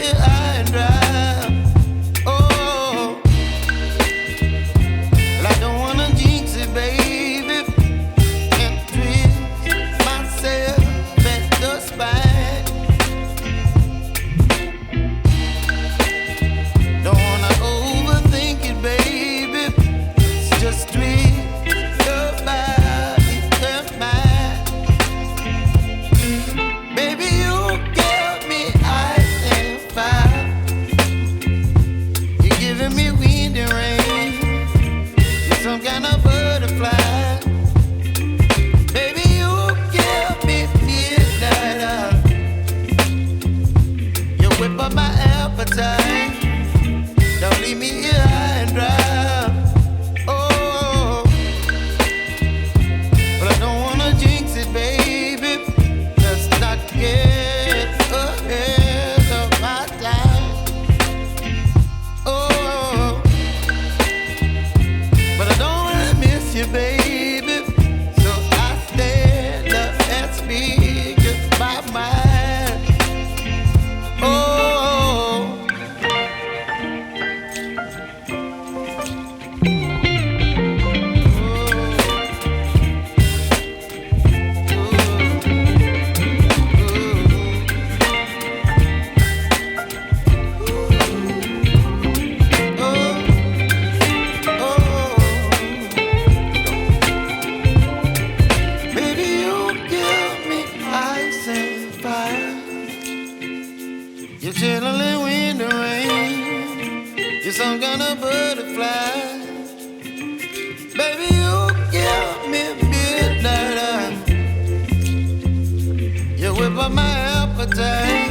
here high and dry. Oh, well, I don't wanna jinx it, baby, and twist myself at the spine. Don't wanna overthink it, baby. It's just twist your body and mine. Baby, you give me ice and fire. You're giving me wind and rain. You're some kind of butterfly. Baby, you give me midnight. You whip up my appetite. Don't leave me here high and dry. Oh, but I don't wanna jinx it, baby. Let's not get ahead of my time. Oh, but I don't wanna miss you, baby. So I stand up and speak my mind. Oh. You're chilling wind and rain. You're some kind of butterfly. Baby, you give me midnight. You whip up my appetite.